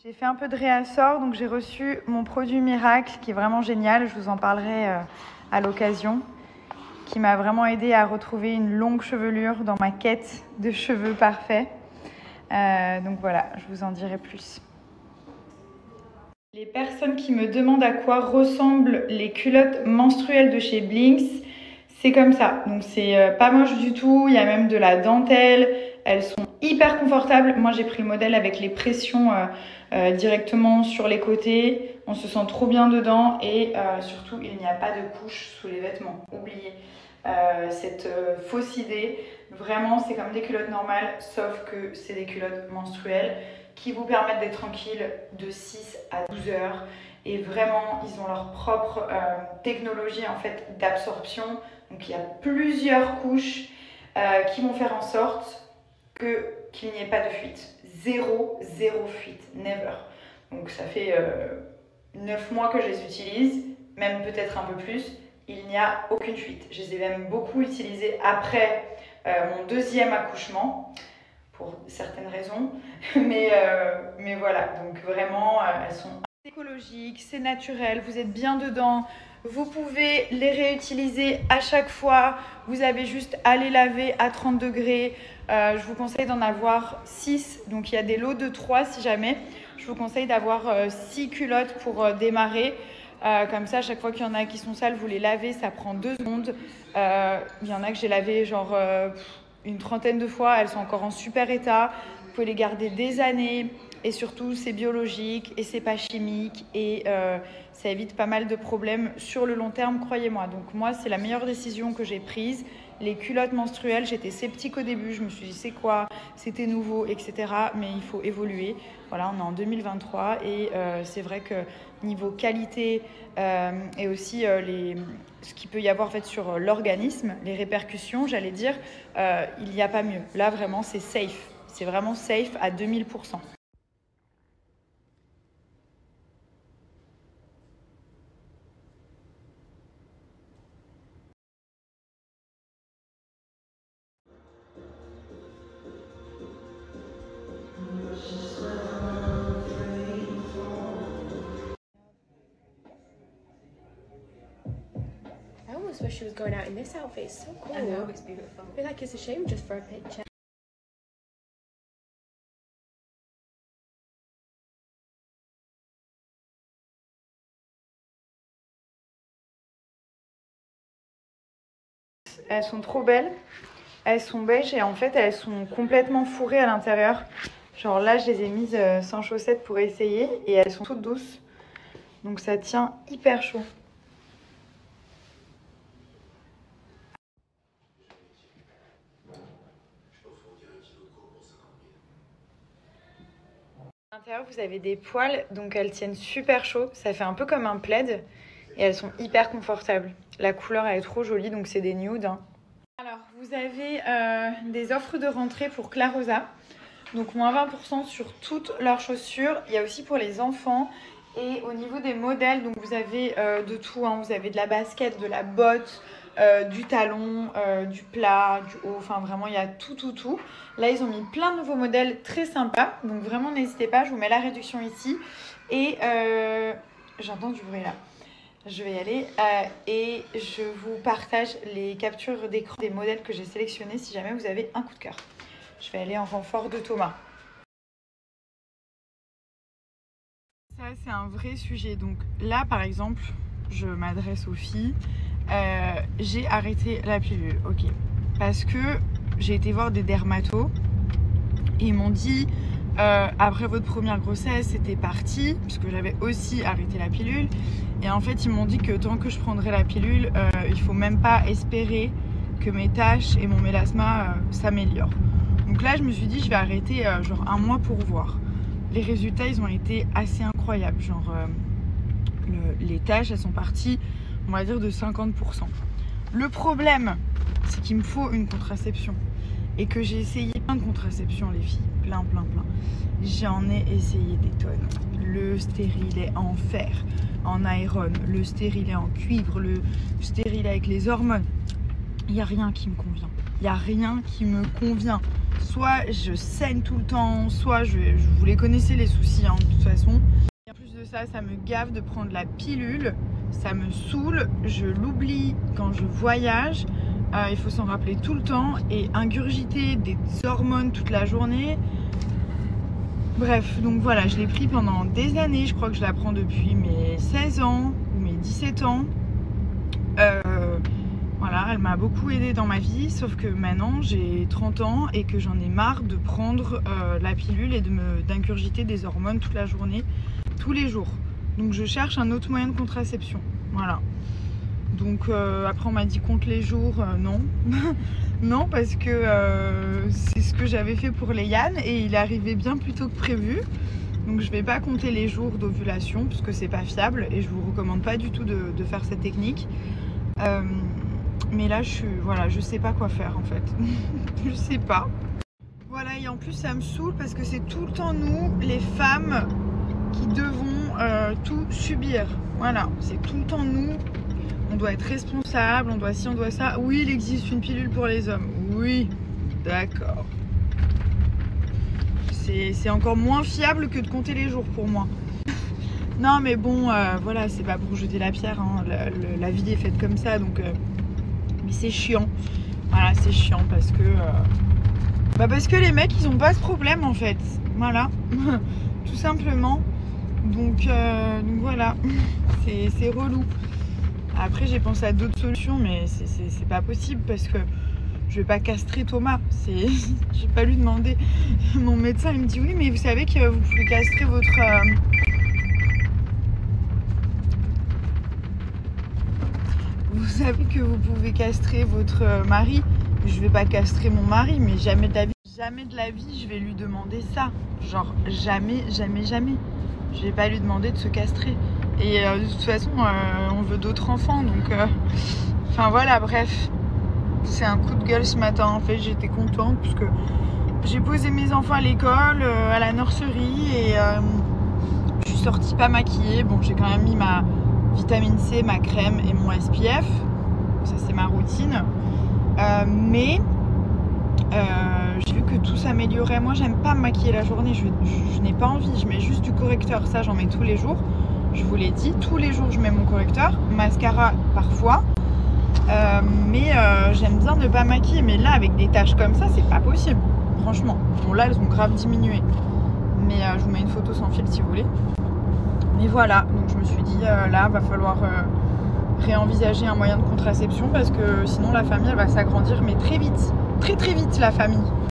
J'ai fait un peu de réassort, donc j'ai reçu mon produit miracle qui est vraiment génial. Je vous en parlerai à l'occasion, qui m'a vraiment aidé à retrouver une longue chevelure dans ma quête de cheveux parfaits. Donc voilà, je vous en dirai plus. Les personnes qui me demandent à quoi ressemblent les culottes menstruelles de chez Blinks, c'est comme ça. Donc c'est pas moche du tout, il y a même de la dentelle, elles sont hyper confortables. Moi j'ai pris le modèle avec les pressions directement sur les côtés, on se sent trop bien dedans et surtout il n'y a pas de couche sous les vêtements. Oubliez cette fausse idée, vraiment c'est comme des culottes normales sauf que c'est des culottes menstruelles qui vous permettent d'être tranquille de 6 à 12 heures. Et vraiment, ils ont leur propre technologie en fait d'absorption. Donc il y a plusieurs couches qui vont faire en sorte qu'il n'y ait pas de fuite. Zéro fuite, never. Donc ça fait 9 mois que je les utilise, même peut-être un peu plus. Il n'y a aucune fuite. Je les ai même beaucoup utilisées après mon deuxième accouchement, pour certaines raisons. Mais voilà, donc vraiment, elles sont écologiques, c'est naturel, vous êtes bien dedans. Vous pouvez les réutiliser à chaque fois. Vous avez juste à les laver à 30 degrés. Je vous conseille d'en avoir 6. Donc il y a des lots de 3 si jamais. Je vous conseille d'avoir 6 culottes pour démarrer. Comme ça, à chaque fois qu'il y en a qui sont sales, vous les lavez, ça prend 2 secondes. Il y en a que j'ai lavé genre une trentaine de fois, elles sont encore en super état. Vous pouvez les garder des années et surtout c'est biologique et c'est pas chimique et ça évite pas mal de problèmes sur le long terme, croyez-moi. Donc moi, c'est la meilleure décision que j'ai prise. Les culottes menstruelles, j'étais sceptique au début, je me suis dit c'est quoi, c'était nouveau, etc. Mais il faut évoluer. Voilà, on est en 2023 et c'est vrai que niveau qualité et aussi ce qu'il peut y avoir en fait sur l'organisme, les répercussions, j'allais dire, il n'y a pas mieux. Là, vraiment, c'est safe. C'est vraiment safe à 2000%. I almost wish she was going out in this outfit. It's so cool. I know, it's beautiful. I feel like it's a shame just for a picture. Elles sont trop belles. Elles sont beiges et en fait, elles sont complètement fourrées à l'intérieur. Genre là, je les ai mises sans chaussettes pour essayer et elles sont toutes douces. Donc ça tient hyper chaud. À l'intérieur, vous avez des poils, donc elles tiennent super chaud. Ça fait un peu comme un plaid et elles sont hyper confortables. La couleur, elle est trop jolie, donc c'est des nudes. Hein. Alors, vous avez des offres de rentrée pour Clarosa. Donc, moins 20% sur toutes leurs chaussures. Il y a aussi pour les enfants. Et au niveau des modèles, donc vous avez de tout. Hein. Vous avez de la basket, de la botte, du talon, du plat, du haut. Enfin, vraiment, il y a tout. Là, ils ont mis plein de nouveaux modèles très sympas. Donc, vraiment, n'hésitez pas. Je vous mets la réduction ici. Et j'entends du bruit là. Je vais y aller et je vous partage les captures d'écran des modèles que j'ai sélectionnés si jamais vous avez un coup de cœur. Je vais aller en renfort de Thomas. Ça, c'est un vrai sujet. Donc là, par exemple, je m'adresse aux filles. J'ai arrêté la pilule, ok. Parce que j'ai été voir des dermatos et ils m'ont dit... après votre première grossesse, c'était parti, puisque j'avais aussi arrêté la pilule. Et en fait, ils m'ont dit que tant que je prendrais la pilule, il faut même pas espérer que mes taches et mon mélasma s'améliorent. Donc là, je me suis dit, je vais arrêter genre un mois pour voir. Les résultats, ils ont été assez incroyables. Genre, les taches, elles sont parties, on va dire, de 50%. Le problème, c'est qu'il me faut une contraception. Et que j'ai essayé plein de contraceptions, les filles. Plein. J'en ai essayé des tonnes. Le stérilet en fer, en aérone, le stérilet en cuivre, le stérilet avec les hormones. Il n'y a rien qui me convient. Il n'y a rien qui me convient. Soit je saigne tout le temps, soit vous les connaissez les soucis, hein, de toute façon. là, ça me gave de prendre la pilule. Ça me saoule, je l'oublie quand je voyage. Il faut s'en rappeler tout le temps et ingurgiter des hormones toute la journée. Bref, donc voilà, je l'ai pris pendant des années. Je crois que je la prends depuis mes 16 ans ou mes 17 ans. Voilà, elle m'a beaucoup aidée dans ma vie, sauf que maintenant j'ai 30 ans et que j'en ai marre de prendre la pilule et d'ingurgiter des hormones toute la journée, tous les jours. Donc je cherche un autre moyen de contraception. Voilà. Donc après on m'a dit compte les jours, non. Non, parce que c'est ce que j'avais fait pour Léane et il est arrivé bien plus tôt que prévu. Donc je vais pas compter les jours d'ovulation parce que c'est pas fiable et je vous recommande pas du tout de faire cette technique. Mais là je sais pas quoi faire en fait. Je sais pas. Voilà, et en plus ça me saoule parce que c'est tout le temps nous les femmes qui devons tout subir. Voilà, c'est tout le temps nous. On doit être responsable, on doit ci, on doit ça. Oui, il existe une pilule pour les hommes. Oui, d'accord. C'est encore moins fiable que de compter les jours pour moi. Non mais bon, voilà, c'est pas pour jeter la pierre, hein. La vie est faite comme ça, donc mais c'est chiant. Voilà, c'est chiant parce que les mecs ils ont pas ce problème en fait. Voilà, tout simplement. Donc voilà, c'est relou. Après j'ai pensé à d'autres solutions, mais c'est pas possible parce que je vais pas castrer Thomas. J'ai pas lui demandé. Mon médecin il me dit oui, mais vous savez que vous pouvez castrer votre vous savez que vous pouvez castrer votre mari. Je vais pas castrer mon mari, mais jamais de la vie je vais lui demander ça. Genre jamais. Je vais pas lui demander de se castrer. Et de toute façon on veut d'autres enfants, donc enfin voilà, bref. C'est un coup de gueule ce matin. En fait j'étais contente parce que j'ai posé mes enfants à l'école, à la nurserie, et je suis sortie pas maquillée. Bon, j'ai quand même mis ma vitamine C, ma crème et mon SPF. Ça c'est ma routine. Mais j'ai vu que tout s'améliorait. Moi j'aime pas me maquiller la journée, je n'ai pas envie. Je mets juste du correcteur, ça j'en mets tous les jours. Je vous l'ai dit, tous les jours je mets mon correcteur. Mascara parfois. Mais j'aime bien ne pas maquiller. Mais là avec des taches comme ça c'est pas possible. Franchement. Bon là elles ont grave diminué. Mais je vous mets une photo sans fil si vous voulez. Mais voilà, donc je me suis dit là va falloir réenvisager un moyen de contraception parce que sinon la famille elle va s'agrandir, mais très vite la famille.